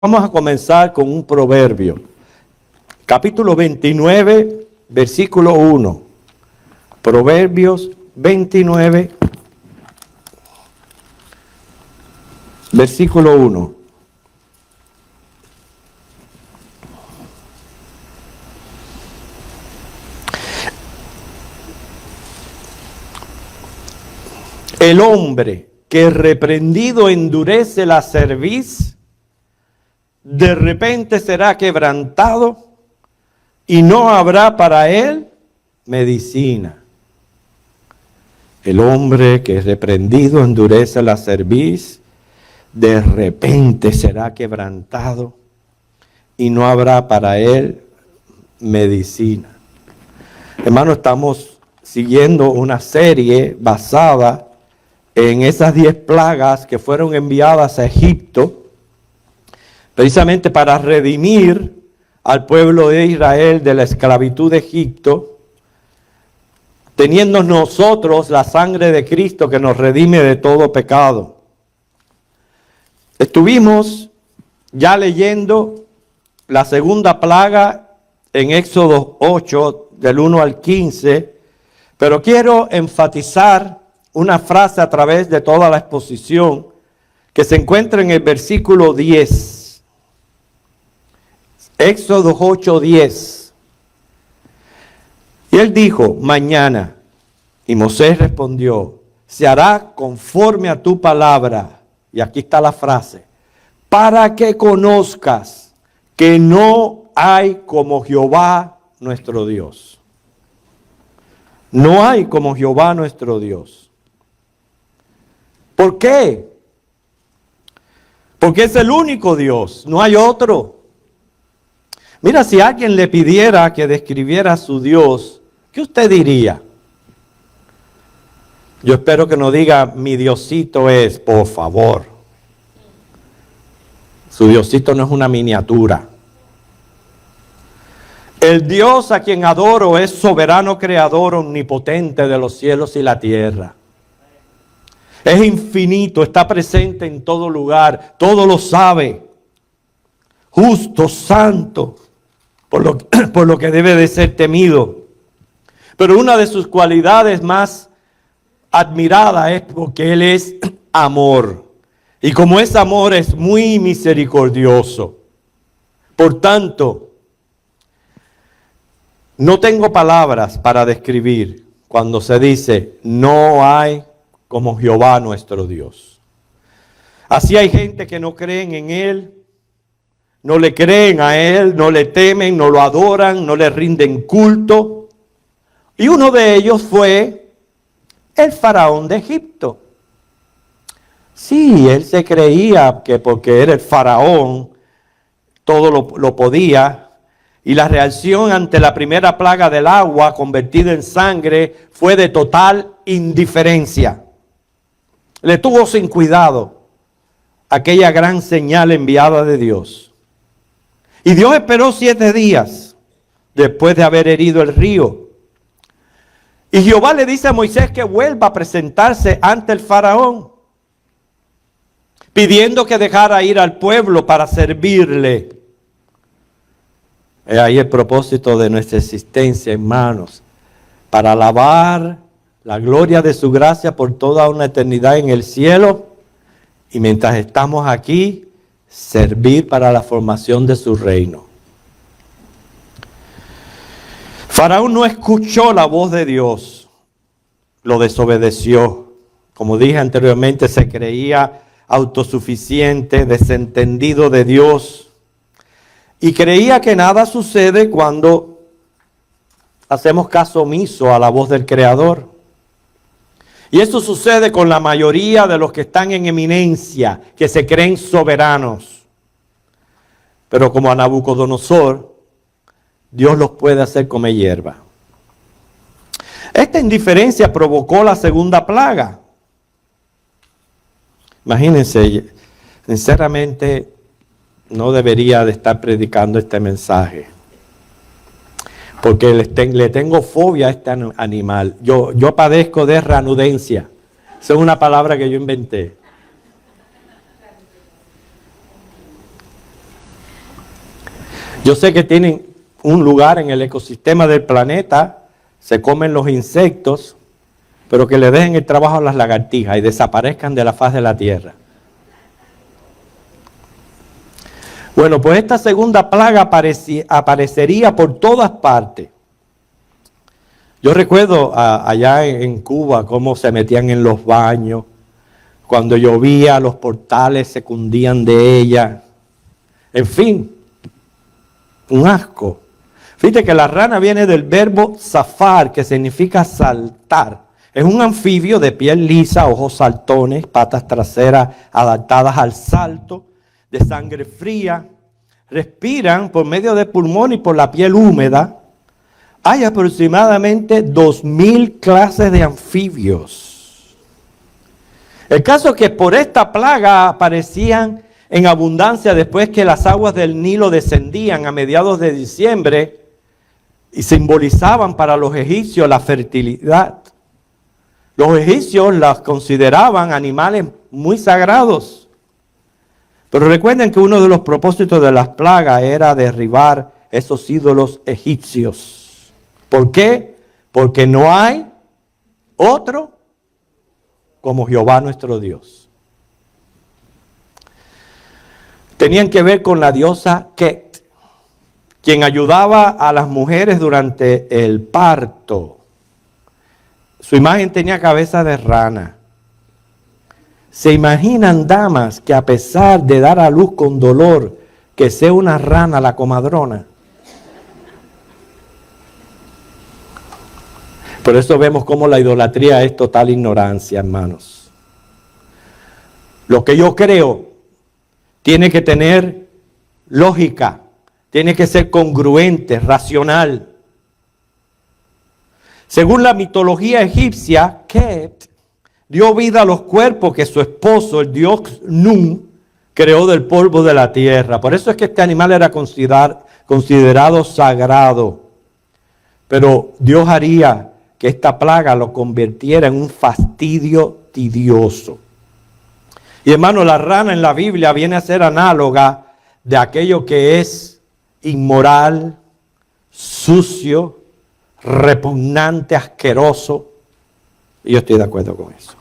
Vamos a comenzar con un proverbio. Capítulo 29, versículo 1. Proverbios 29, versículo 1. El hombre que reprendido endurece la cerviz, de repente será quebrantado y no habrá para él medicina. El hombre que reprendido endurece la cerviz, de repente será quebrantado y no habrá para él medicina. Hermano, estamos siguiendo una serie basada en esas 10 plagas que fueron enviadas a Egipto, precisamente para redimir al pueblo de Israel de la esclavitud de Egipto, teniendo nosotros la sangre de Cristo que nos redime de todo pecado. Estuvimos ya leyendo la segunda plaga en Éxodo 8, del 1 al 15, pero quiero enfatizar una frase a través de toda la exposición que se encuentra en el versículo 10. Éxodo 8:10. Y él dijo, mañana. Y Moisés respondió, se hará conforme a tu palabra. Y aquí está la frase. Para que conozcas que no hay como Jehová nuestro Dios. No hay como Jehová nuestro Dios. ¿Por qué? Porque es el único Dios, no hay otro. Mira, si alguien le pidiera que describiera a su Dios, ¿qué usted diría? Yo espero que no diga, mi Diosito es, por favor. Su Diosito no es una miniatura. El Dios a quien adoro es soberano creador, omnipotente de los cielos y la tierra. Es infinito, está presente en todo lugar, todo lo sabe. Justo, santo. Por lo que debe de ser temido. Pero una de sus cualidades más admiradas es porque Él es amor. Y como es amor, es muy misericordioso. Por tanto, no tengo palabras para describir cuando se dice, no hay como Jehová nuestro Dios. Así hay gente que no creen en Él. No le creen a Él, no le temen, no lo adoran, no le rinden culto. Y uno de ellos fue el faraón de Egipto. Sí, él se creía que porque era el faraón, todo lo podía. Y la reacción ante la primera plaga del agua convertida en sangre fue de total indiferencia. Le tuvo sin cuidado aquella gran señal enviada de Dios. Y Dios esperó 7 días después de haber herido el río. Y Jehová le dice a Moisés que vuelva a presentarse ante el faraón, pidiendo que dejara ir al pueblo para servirle. Es ahí el propósito de nuestra existencia, hermanos, para alabar la gloria de su gracia por toda una eternidad en el cielo. Y mientras estamos aquí, servir para la formación de su reino. Faraón no escuchó la voz de Dios, lo desobedeció. Como dije anteriormente, se creía autosuficiente, desentendido de Dios. Y creía que nada sucede cuando hacemos caso omiso a la voz del Creador. Y eso sucede con la mayoría de los que están en eminencia, que se creen soberanos. Pero como a Nabucodonosor, Dios los puede hacer comer hierba. Esta indiferencia provocó la segunda plaga. Imagínense, sinceramente no debería de estar predicando este mensaje. Porque le tengo fobia a este animal. Yo padezco de ranudencia. Esa es una palabra que yo inventé. Yo sé que tienen un lugar en el ecosistema del planeta, se comen los insectos, pero que le dejen el trabajo a las lagartijas y desaparezcan de la faz de la tierra. Bueno, pues esta segunda plaga aparecería por todas partes. Yo recuerdo allá en Cuba cómo se metían en los baños. Cuando llovía, los portales se cundían de ella. En fin, un asco. Fíjate que la rana viene del verbo zafar, que significa saltar. Es un anfibio de piel lisa, ojos saltones, patas traseras adaptadas al salto, de sangre fría. Respiran por medio del pulmón y por la piel húmeda. Hay aproximadamente 2000 clases de anfibios. El caso es que por esta plaga aparecían en abundancia después que las aguas del Nilo descendían a mediados de diciembre y simbolizaban para los egipcios la fertilidad. Los egipcios las consideraban animales muy sagrados. Pero recuerden que uno de los propósitos de las plagas era derribar esos ídolos egipcios. ¿Por qué? Porque no hay otro como Jehová nuestro Dios. Tenían que ver con la diosa Ket, quien ayudaba a las mujeres durante el parto. Su imagen tenía cabeza de rana. ¿Se imaginan, damas, que a pesar de dar a luz con dolor, que sea una rana la comadrona? Por eso vemos cómo la idolatría es total ignorancia, hermanos. Lo que yo creo tiene que tener lógica, tiene que ser congruente, racional. Según la mitología egipcia, Ket dio vida a los cuerpos que su esposo, el dios Nun, creó del polvo de la tierra. Por eso es que este animal era considerado sagrado. Pero Dios haría que esta plaga lo convirtiera en un fastidio tidioso. Y hermano, la rana en la Biblia viene a ser análoga de aquello que es inmoral, sucio, repugnante, asqueroso. Y yo estoy de acuerdo con eso.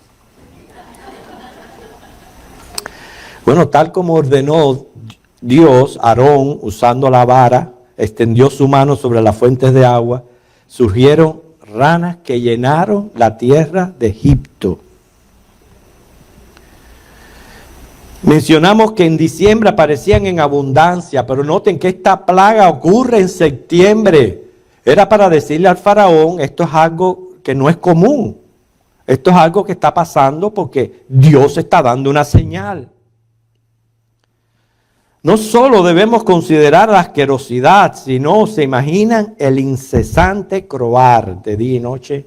Bueno, tal como ordenó Dios, Aarón, usando la vara, extendió su mano sobre las fuentes de agua, surgieron ranas que llenaron la tierra de Egipto. Mencionamos que en diciembre aparecían en abundancia, pero noten que esta plaga ocurre en septiembre. Era para decirle al faraón, esto es algo que no es común. Esto es algo que está pasando porque Dios está dando una señal. No solo debemos considerar la asquerosidad, sino, ¿se imaginan el incesante croar de día y noche?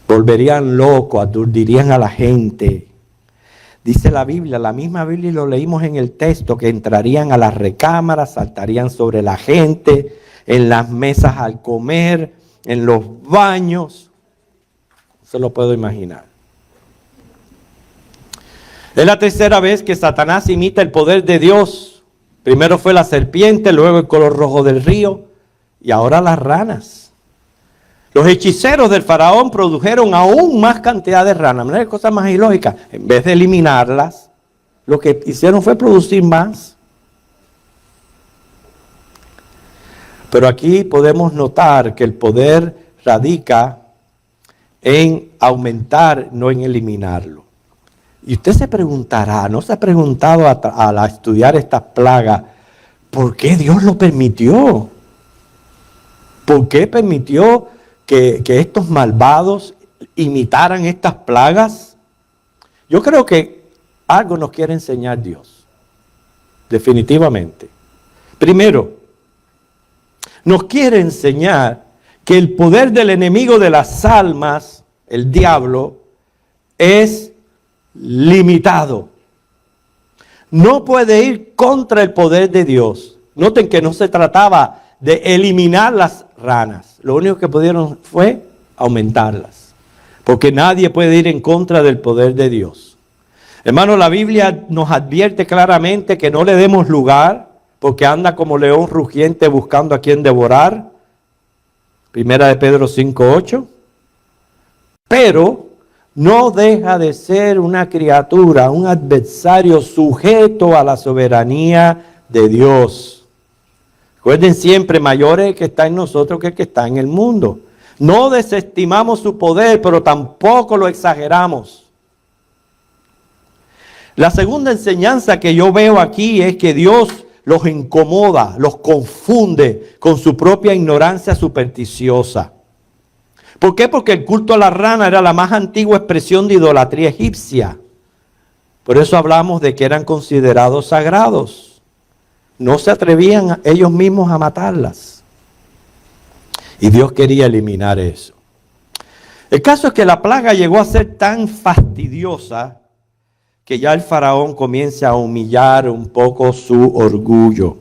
Volverían locos, aturdirían a la gente. Dice la Biblia, la misma Biblia, y lo leímos en el texto, que entrarían a las recámaras, saltarían sobre la gente, en las mesas al comer, en los baños. Se lo puedo imaginar. Es la tercera vez que Satanás imita el poder de Dios. Primero fue la serpiente, luego el color rojo del río y ahora las ranas. Los hechiceros del faraón produjeron aún más cantidad de ranas. Mira qué cosa más ilógica. En vez de eliminarlas, lo que hicieron fue producir más. Pero aquí podemos notar que el poder radica en aumentar, no en eliminarlo. Y usted se preguntará, ¿no se ha preguntado al estudiar estas plagas, por qué Dios lo permitió? ¿Por qué permitió que estos malvados imitaran estas plagas? Yo creo que algo nos quiere enseñar Dios, definitivamente. Primero, nos quiere enseñar que el poder del enemigo de las almas, el diablo, es limitado. No puede ir contra el poder de Dios. Noten que no se trataba de eliminar las ranas. Lo único que pudieron fue aumentarlas. Porque nadie puede ir en contra del poder de Dios. Hermano, la Biblia nos advierte claramente que no le demos lugar porque anda como león rugiente buscando a quien devorar. Primera de Pedro 5:8. Pero no deja de ser una criatura, un adversario sujeto a la soberanía de Dios. Recuerden siempre, mayor es el que está en nosotros que el que está en el mundo. No desestimamos su poder, pero tampoco lo exageramos. La segunda enseñanza que yo veo aquí es que Dios los incomoda, los confunde con su propia ignorancia supersticiosa. ¿Por qué? Porque el culto a la rana era la más antigua expresión de idolatría egipcia. Por eso hablamos de que eran considerados sagrados. No se atrevían ellos mismos a matarlas. Y Dios quería eliminar eso. El caso es que la plaga llegó a ser tan fastidiosa que ya el faraón comienza a humillar un poco su orgullo.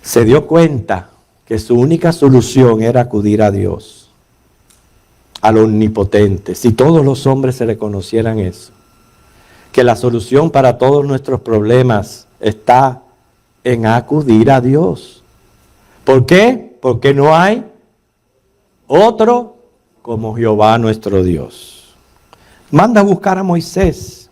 Se dio cuenta que su única solución era acudir a Dios, al omnipotente. Si todos los hombres se reconocieran eso, que la solución para todos nuestros problemas está en acudir a Dios. ¿Por qué? Porque no hay otro como Jehová nuestro Dios. Manda a buscar a Moisés.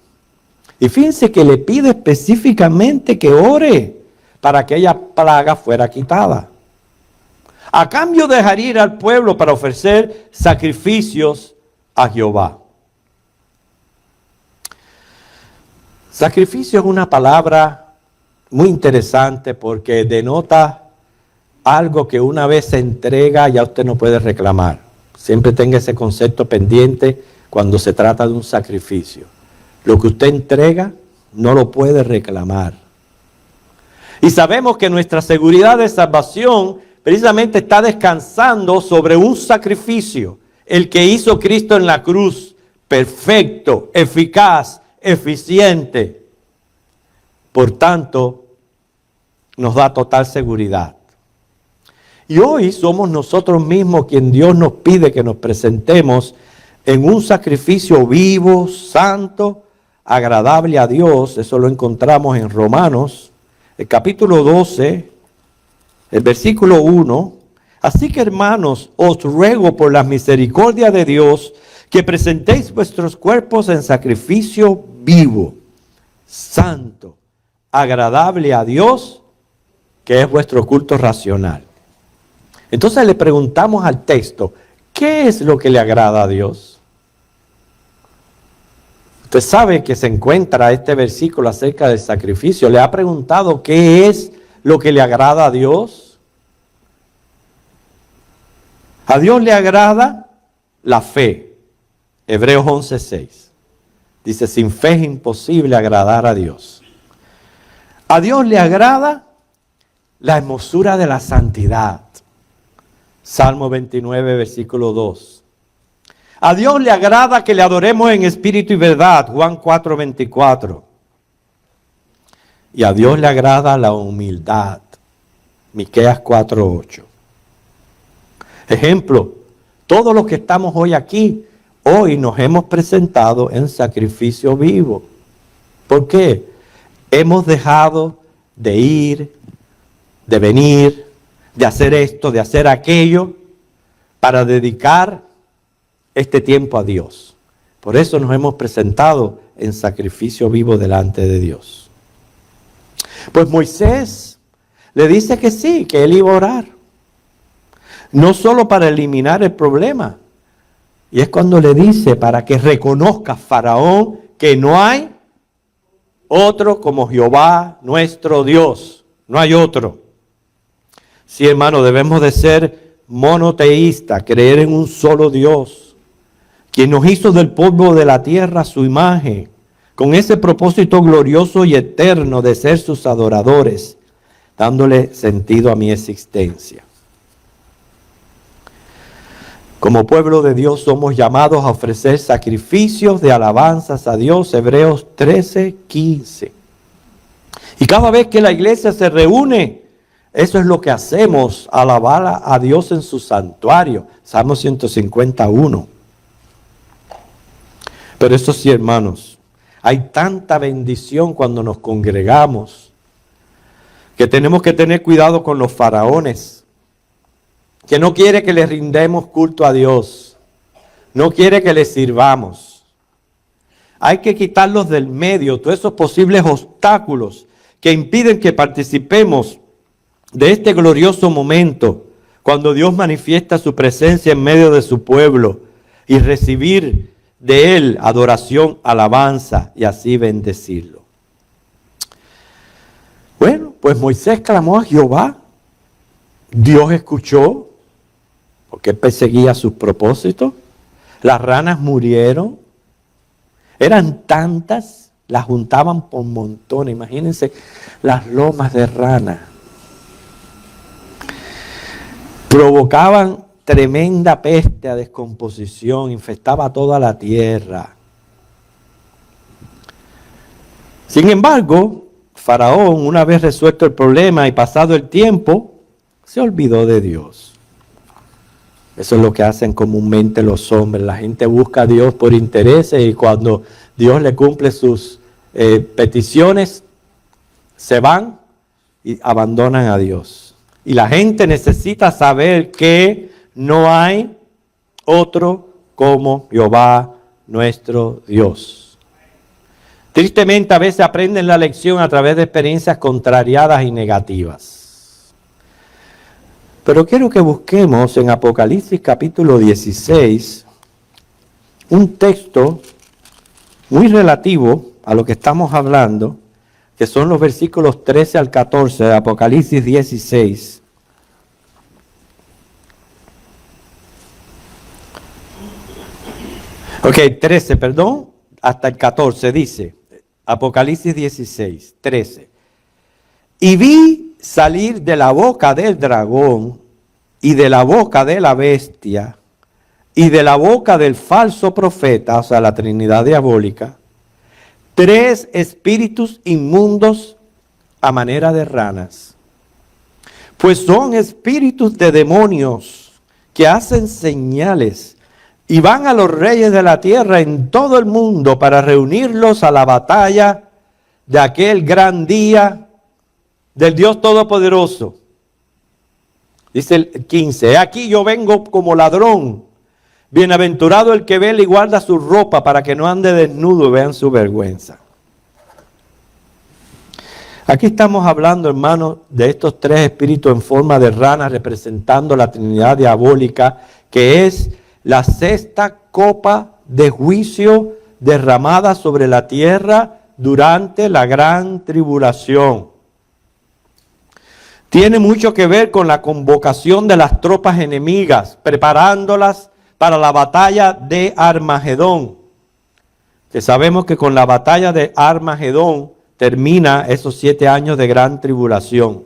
Y fíjense que le pide específicamente que ore para que aquella plaga fuera quitada. A cambio dejar ir al pueblo para ofrecer sacrificios a Jehová. Sacrificio es una palabra muy interesante porque denota algo que una vez se entrega ya usted no puede reclamar. Siempre tenga ese concepto pendiente cuando se trata de un sacrificio. Lo que usted entrega no lo puede reclamar. Y sabemos que nuestra seguridad de salvación precisamente está descansando sobre un sacrificio, el que hizo Cristo en la cruz, perfecto, eficaz, eficiente. Por tanto, nos da total seguridad. Y hoy somos nosotros mismos quien Dios nos pide que nos presentemos en un sacrificio vivo, santo, agradable a Dios. Eso lo encontramos en Romanos, el capítulo 12, el versículo 1. Así que, hermanos, os ruego por la misericordia de Dios que presentéis vuestros cuerpos en sacrificio vivo, santo, agradable a Dios, que es vuestro culto racional. Entonces le preguntamos al texto, ¿qué es lo que le agrada a Dios? Usted sabe que se encuentra este versículo acerca del sacrificio. ¿Le ha preguntado qué es lo que le agrada a Dios? A Dios le agrada la fe. Hebreos 11:6. Dice, sin fe es imposible agradar a Dios. A Dios le agrada la hermosura de la santidad. Salmo 29, versículo 2. A Dios le agrada que le adoremos en espíritu y verdad. Juan 4, 24. Y a Dios le agrada la humildad. Miqueas 4, 8. Ejemplo, todos los que estamos hoy aquí, hoy nos hemos presentado en sacrificio vivo. ¿Por qué? Hemos dejado de ir, de venir, de hacer esto, de hacer aquello, para dedicar este tiempo a Dios. Por eso nos hemos presentado en sacrificio vivo delante de Dios. Pues Moisés le dice que sí, que él iba a orar. No solo para eliminar el problema. Y es cuando le dice, para que reconozca Faraón que no hay otro como Jehová nuestro Dios. No hay otro. Sí, hermano, debemos de ser monoteístas, creer en un solo Dios, quien nos hizo del polvo de la tierra su imagen, con ese propósito glorioso y eterno de ser sus adoradores, dándole sentido a mi existencia. Como pueblo de Dios somos llamados a ofrecer sacrificios de alabanzas a Dios, Hebreos 13:15. Y cada vez que la iglesia se reúne, eso es lo que hacemos, alabar a Dios en su santuario. Salmo 151. Pero eso sí, hermanos, hay tanta bendición cuando nos congregamos que tenemos que tener cuidado con los faraones, que no quiere que le rindemos culto a Dios, no quiere que le sirvamos. Hay que quitarlos del medio, todos esos posibles obstáculos que impiden que participemos de este glorioso momento, cuando Dios manifiesta su presencia en medio de su pueblo y recibir de Él adoración, alabanza y así bendecirlo. Bueno, pues Moisés clamó a Jehová. Dios escuchó, porque él perseguía sus propósitos. Las ranas murieron. Eran tantas, las juntaban por montones. Imagínense las lomas de rana. Provocaban tremenda peste a descomposición, infestaba toda la tierra. Sin embargo, Faraón, una vez resuelto el problema y pasado el tiempo, se olvidó de Dios. Eso es lo que hacen comúnmente los hombres. La gente busca a Dios por intereses y cuando Dios le cumple sus peticiones, se van y abandonan a Dios. Y la gente necesita saber que no hay otro como Jehová nuestro Dios. Tristemente a veces aprenden la lección a través de experiencias contrariadas y negativas. Pero quiero que busquemos en Apocalipsis capítulo 16 un texto muy relativo a lo que estamos hablando, que son los versículos 13 al 14 de Apocalipsis 16. Ok, 13, perdón, hasta el 14 dice, Apocalipsis 16, 13. Y vi salir de la boca del dragón y de la boca de la bestia y de la boca del falso profeta, o sea, la Trinidad diabólica, 3 espíritus inmundos a manera de ranas. Pues son espíritus de demonios que hacen señales y van a los reyes de la tierra en todo el mundo para reunirlos a la batalla de aquel gran día del Dios Todopoderoso. Dice el 15, aquí yo vengo como ladrón. Bienaventurado el que vela y guarda su ropa para que no ande desnudo y vean su vergüenza. Aquí estamos hablando, hermanos, de estos 3 espíritus en forma de rana representando la Trinidad diabólica, que es la 6ª copa de juicio derramada sobre la tierra durante la gran tribulación. Tiene mucho que ver con la convocación de las tropas enemigas, preparándolas para la batalla de Armagedón. Que sabemos que con la batalla de Armagedón termina esos 7 años de gran tribulación.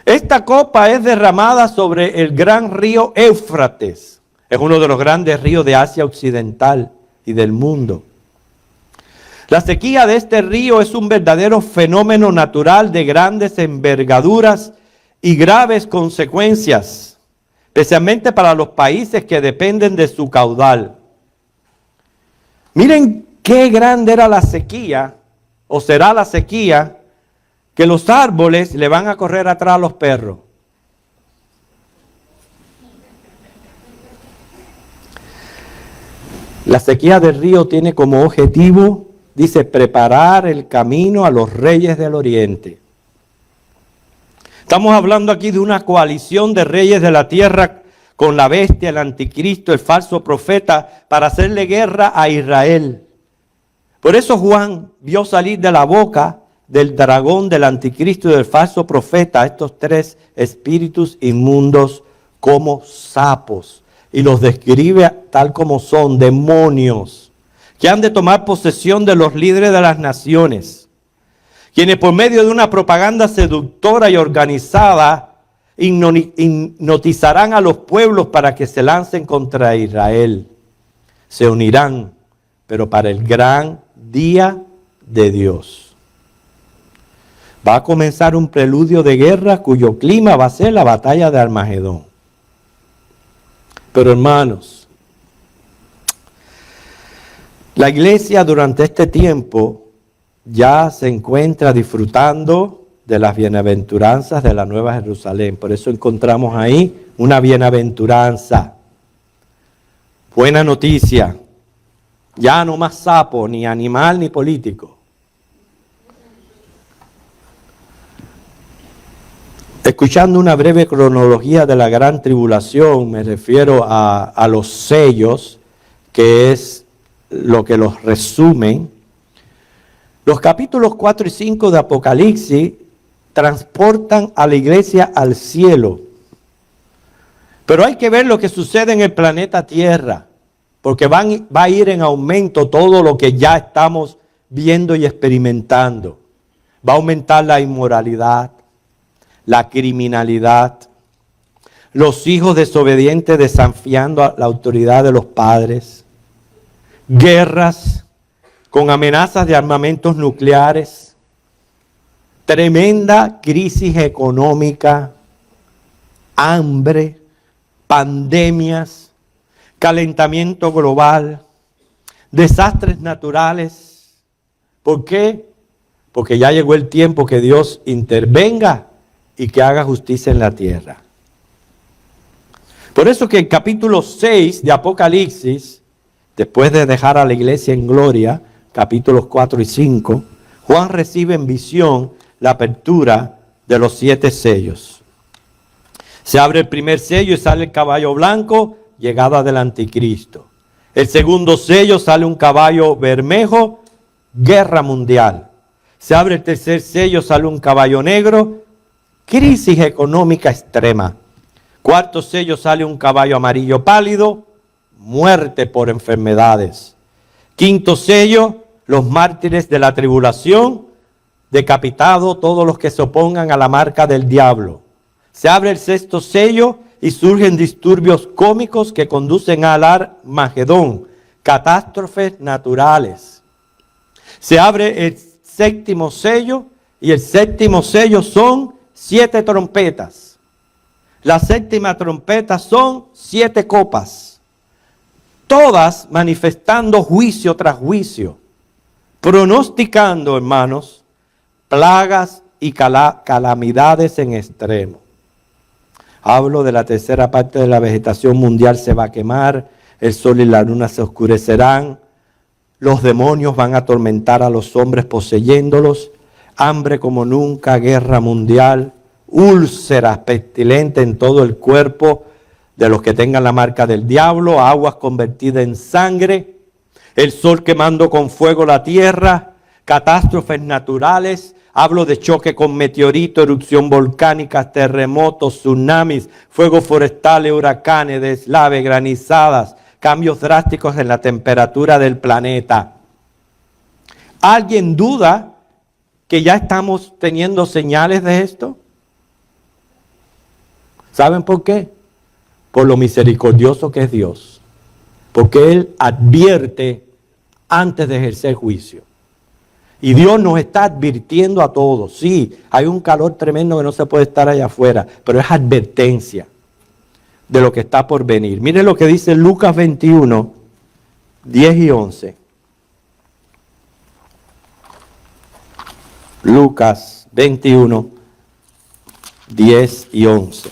Esta copa es derramada sobre el gran río Éufrates. Es uno de los grandes ríos de Asia Occidental y del mundo. La sequía de este río es un verdadero fenómeno natural de grandes envergaduras y graves consecuencias, especialmente para los países que dependen de su caudal. Miren qué grande era la sequía, o será la sequía, que los árboles le van a correr atrás a los perros. La sequía del río tiene como objetivo, dice, preparar el camino a los reyes del oriente. Estamos hablando aquí de una coalición de reyes de la tierra con la bestia, el anticristo, el falso profeta, para hacerle guerra a Israel. Por eso Juan vio salir de la boca del dragón, del anticristo y del falso profeta a estos 3 espíritus inmundos como sapos. Y los describe tal como son, demonios, que han de tomar posesión de los líderes de las naciones, quienes por medio de una propaganda seductora y organizada hipnotizarán a los pueblos para que se lancen contra Israel. Se unirán, pero para el gran día de Dios. Va a comenzar un preludio de guerra cuyo clima va a ser la batalla de Armagedón. Pero hermanos, la iglesia durante este tiempo ya se encuentra disfrutando de las bienaventuranzas de la Nueva Jerusalén. Por eso encontramos ahí una bienaventuranza. Buena noticia. Ya no más sapo, ni animal, ni político. Escuchando una breve cronología de la gran tribulación, me refiero a los sellos, que es lo que los resumen. Los capítulos 4 y 5 de Apocalipsis transportan a la iglesia al cielo. Pero hay que ver lo que sucede en el planeta Tierra, porque va a ir en aumento todo lo que ya estamos viendo y experimentando. Va a aumentar la inmoralidad, la criminalidad, los hijos desobedientes desafiando a la autoridad de los padres, guerras con amenazas de armamentos nucleares, tremenda crisis económica, hambre, pandemias, calentamiento global, desastres naturales. ¿Por qué? Porque ya llegó el tiempo que Dios intervenga y que haga justicia en la tierra. Por eso que el capítulo 6 de Apocalipsis, después de dejar a la iglesia en gloria, capítulos 4 y 5, Juan recibe en visión la apertura de los 7 sellos. Se abre el primer sello y sale el caballo blanco, llegada del anticristo. El segundo sello sale un caballo bermejo, guerra mundial. Se abre el tercer sello, sale un caballo negro, crisis económica extrema. Cuarto sello sale un caballo amarillo pálido, muerte por enfermedades. Quinto sello, los mártires de la tribulación, decapitado todos los que se opongan a la marca del diablo. Se abre el sexto sello y surgen disturbios cómicos que conducen al Armagedón, catástrofes naturales. Se abre el séptimo sello y el séptimo sello son 7 trompetas. La séptima trompeta son 7 copas, todas manifestando juicio tras juicio, pronosticando, hermanos, plagas y calamidades en extremo. Hablo de la tercera parte de la vegetación mundial se va a quemar, el sol y la luna se oscurecerán, los demonios van a atormentar a los hombres poseyéndolos, hambre como nunca, guerra mundial, úlceras pestilentes en todo el cuerpo de los que tengan la marca del diablo, aguas convertidas en sangre, el sol quemando con fuego la tierra, catástrofes naturales. Hablo de choque con meteorito, erupción volcánica, terremotos, tsunamis, fuegos forestales, huracanes, deslaves, granizadas, cambios drásticos en la temperatura del planeta. ¿Alguien duda que ya estamos teniendo señales de esto? ¿Saben por qué? Por lo misericordioso que es Dios. Porque Él advierte antes de ejercer juicio. Y Dios nos está advirtiendo a todos. Sí, hay un calor tremendo que no se puede estar allá afuera, pero es advertencia de lo que está por venir. Miren lo que dice Lucas 21, 10 y 11. Lucas 21, 10 y 11.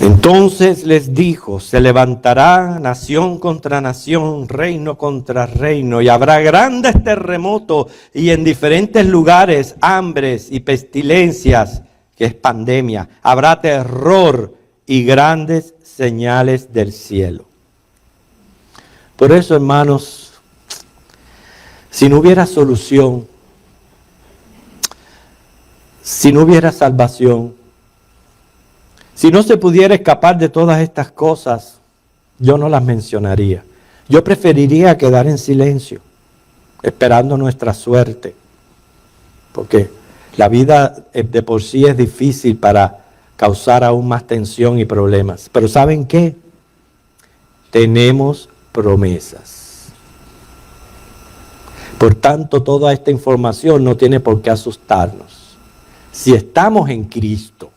Entonces les dijo, se levantará nación contra nación, reino contra reino, y habrá grandes terremotos y en diferentes lugares hambres y pestilencias, que es pandemia. Habrá terror y grandes señales del cielo. Por eso, hermanos, si no hubiera solución, si no hubiera salvación, si no se pudiera escapar de todas estas cosas, yo no las mencionaría. Yo preferiría quedar en silencio, esperando nuestra suerte. Porque la vida de por sí es difícil para causar aún más tensión y problemas. Pero ¿saben qué? Tenemos promesas. Por tanto, toda esta información no tiene por qué asustarnos. Si estamos en Cristo.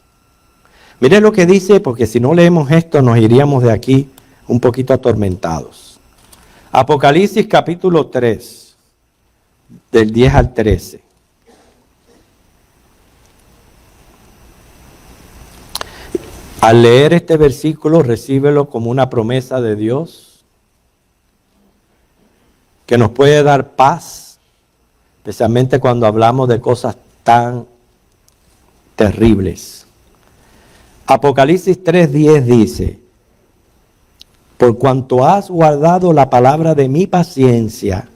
Miren lo que dice, porque si no leemos esto nos iríamos de aquí un poquito atormentados. Apocalipsis capítulo 3, del 10 al 13. Al leer este versículo, recíbelo como una promesa de Dios que nos puede dar paz, especialmente cuando hablamos de cosas tan terribles. Apocalipsis 3:10 dice: por cuanto has guardado la palabra de mi paciencia,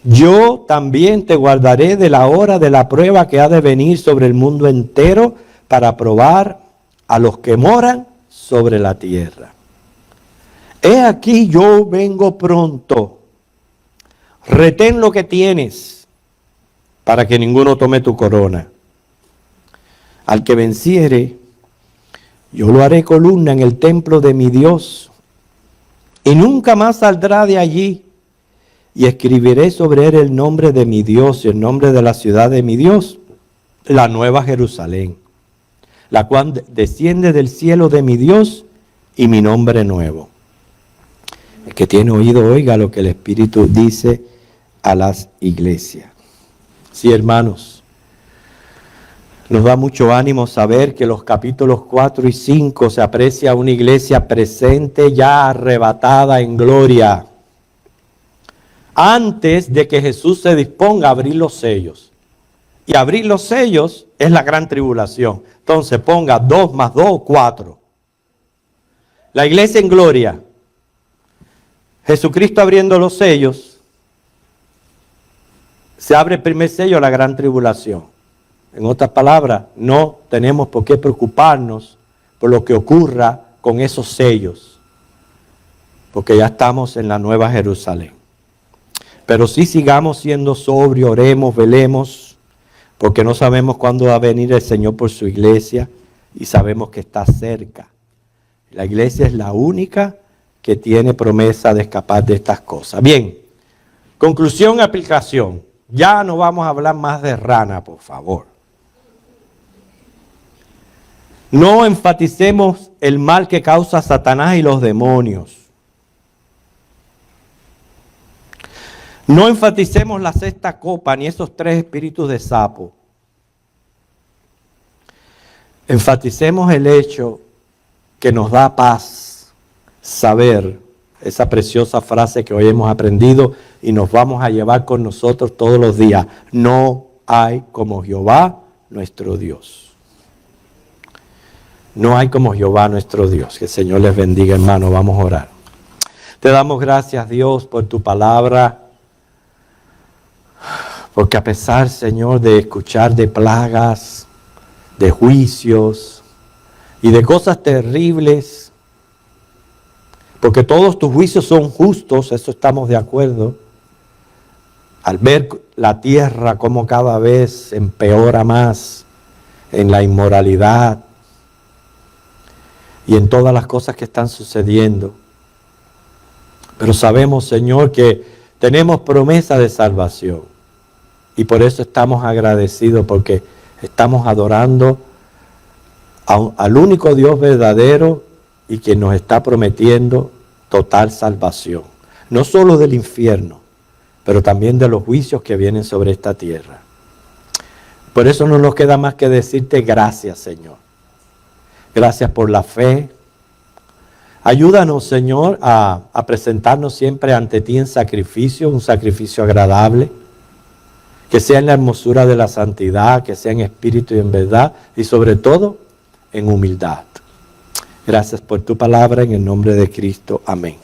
yo también te guardaré de la hora de la prueba que ha de venir sobre el mundo entero para probar a los que moran sobre la tierra. He aquí yo vengo pronto. Retén lo que tienes para que ninguno tome tu corona. Al que venciere, yo lo haré columna en el templo de mi Dios, y nunca más saldrá de allí, y escribiré sobre él el nombre de mi Dios y el nombre de la ciudad de mi Dios, la nueva Jerusalén, la cual desciende del cielo de mi Dios, y mi nombre nuevo. El que tiene oído, oiga lo que el Espíritu dice a las iglesias. Sí, hermanos, nos da mucho ánimo saber que los capítulos 4 y 5 se aprecia una iglesia presente, ya arrebatada en gloria, antes de que Jesús se disponga a abrir los sellos. Y abrir los sellos es la gran tribulación. Entonces ponga 2 más 2, 4. La iglesia en gloria, Jesucristo abriendo los sellos, se abre el primer sello, la gran tribulación. En otras palabras, no tenemos por qué preocuparnos por lo que ocurra con esos sellos, porque ya estamos en la nueva Jerusalén. Pero sí sigamos siendo sobrios, oremos, velemos, porque no sabemos cuándo va a venir el Señor por su iglesia y sabemos que está cerca. La iglesia es la única que tiene promesa de escapar de estas cosas. Bien, conclusión, aplicación. Ya no vamos a hablar más de rana, por favor. No enfaticemos el mal que causa Satanás y los demonios. No enfaticemos la sexta copa ni esos 3 espíritus de sapo. Enfaticemos el hecho que nos da paz saber esa preciosa frase que hoy hemos aprendido y nos vamos a llevar con nosotros todos los días. No hay como Jehová nuestro Dios. No hay como Jehová nuestro Dios. Que el Señor les bendiga, hermano. Vamos a orar. Te damos gracias, Dios, por tu palabra. Porque a pesar, Señor, de escuchar de plagas, de juicios y de cosas terribles, porque todos tus juicios son justos, eso estamos de acuerdo, al ver la tierra como cada vez empeora más en la inmoralidad y en todas las cosas que están sucediendo. Pero sabemos, Señor, que tenemos promesa de salvación. Y por eso estamos agradecidos, porque estamos adorando al único Dios verdadero y que nos está prometiendo total salvación. No solo del infierno, pero también de los juicios que vienen sobre esta tierra. Por eso no nos queda más que decirte gracias, Señor. Gracias por la fe. Ayúdanos, Señor, a presentarnos siempre ante ti en sacrificio, un sacrificio agradable. Que sea en la hermosura de la santidad, que sea en espíritu y en verdad, y sobre todo en humildad. Gracias por tu palabra, en el nombre de Cristo. Amén.